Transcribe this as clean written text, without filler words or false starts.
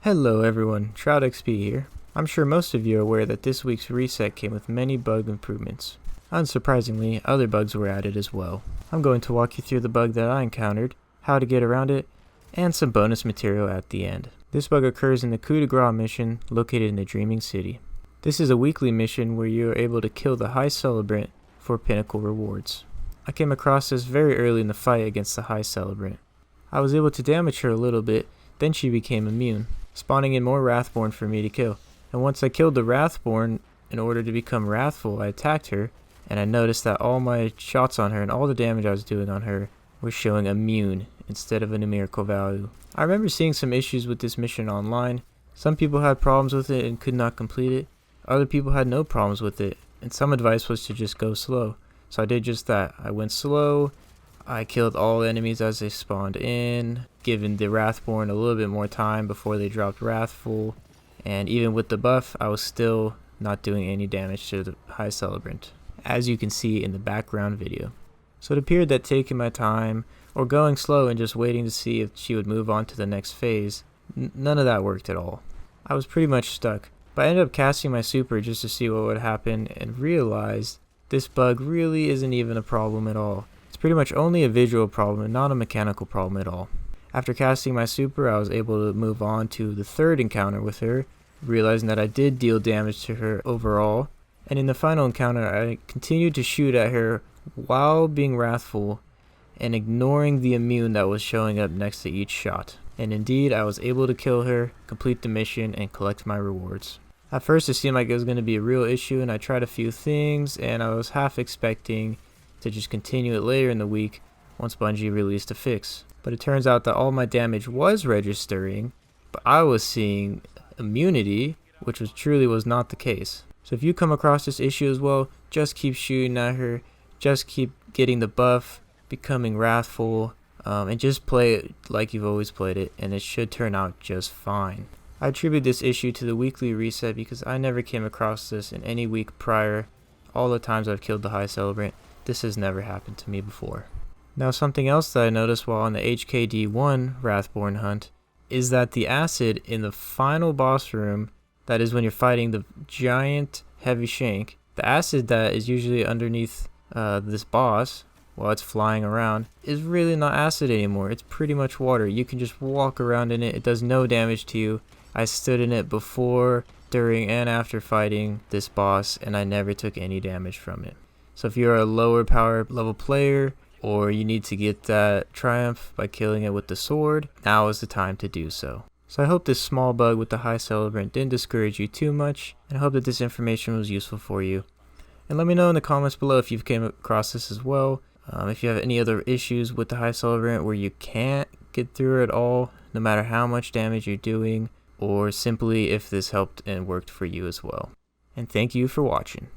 Hello everyone, TroutXP here. I'm sure most of you are aware that this week's reset came with many bug improvements. Unsurprisingly, other bugs were added as well. I'm going to walk you through the bug that I encountered, how to get around it, and some bonus material at the end. This bug occurs in the Coup de Grâce mission located in the Dreaming City. This is a weekly mission where you are able to kill the High Celebrant for pinnacle rewards. I came across this very early in the fight against the High Celebrant. I was able to damage her a little bit, then she became immune, spawning in more Wrathborn for me to kill. And once I killed the Wrathborn, in order to become wrathful, I attacked her, and I noticed that all my shots on her and all the damage I was doing on her were showing immune instead of a numerical value. I remember seeing some issues with this mission online. Some people had problems with it and could not complete it. Other people had no problems with it, and some advice was to just go slow. So I did just that. I went slow. I killed all enemies as they spawned in, giving the Wrathborn a little bit more time before they dropped Wrathful, and even with the buff, I was still not doing any damage to the High Celebrant, as you can see in the background video. So it appeared that taking my time, or going slow and just waiting to see if she would move on to the next phase, none of that worked at all. I was pretty much stuck, but I ended up casting my super just to see what would happen and realized this bug really isn't even a problem at all. It's pretty much only a visual problem and not a mechanical problem at all. After casting my super, I was able to move on to the third encounter with her, realizing that I did deal damage to her overall, and in the final encounter I continued to shoot at her while being wrathful and ignoring the immune that was showing up next to each shot. And indeed, I was able to kill her, complete the mission, and collect my rewards. At first it seemed like it was going to be a real issue, and I tried a few things, and I was half expecting to just continue it later in the week once Bungie released a fix. But it turns out that all my damage was registering, but I was seeing immunity, which truly was not the case. So if you come across this issue as well, just keep shooting at her, just keep getting the buff, becoming wrathful, and just play it like you've always played it, and it should turn out just fine. I attribute this issue to the weekly reset because I never came across this in any week prior. All the times I've killed the High Celebrant, this has never happened to me before. Now something else that I noticed while on the HKD1 Wrathborn hunt is that the acid in the final boss room, that is when you're fighting the giant heavy shank, the acid that is usually underneath this boss while it's flying around is really not acid anymore. It's pretty much water. You can just walk around in it. It does no damage to you. I stood in it before, during, and after fighting this boss, and I never took any damage from it. So if you're a lower power level player, or you need to get that triumph by killing it with the sword, now is the time to do so. So I hope this small bug with the High Celebrant didn't discourage you too much, and I hope that this information was useful for you. And let me know in the comments below if you've came across this as well. If you have any other issues with the High Celebrant where you can't get through it all, no matter how much damage you're doing, or simply if this helped and worked for you as well. And thank you for watching.